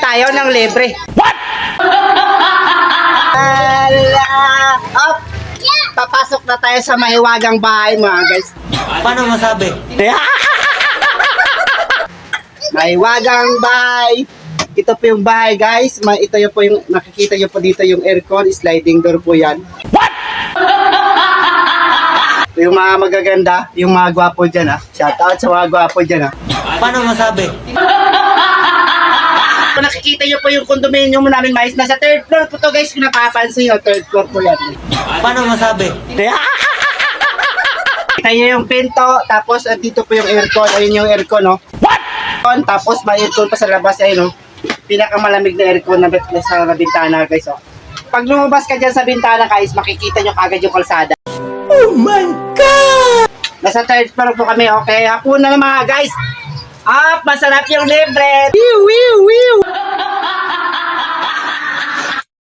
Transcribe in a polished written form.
tayo ng libre. What? Up! Papasok na tayo sa mahiwagang bahay mga guys. Paano masabi? Mahiwagang bahay. Ito po yung bahay guys. Ito yung po yung nakikita nyo po dito yung aircon. Sliding door po yan. What? Yung mga magaganda, yung mga gwapo dyan ha. Shout out sa mga gwapo dyan ha. Paano masabi? Kung nakikita nyo po yung condominium namin mais, nasa third floor po to guys. Kung napapansin nyo, third floor po yan. Paano masabi? Kita nyo yung pinto, tapos dito po yung aircon. Ayun yung aircon no. What? Tapos may aircon pa sa labas. Ayun no. Pinakamalamig na aircon na sa bintana guys oh. Pag lumabas ka dyan sa bintana guys, makikita nyo kagad yung kalsada. Oh my God! Nasa third floor po kami, okay? Hapunan na mga guys. Masarap yung libre. Wiw, wiw.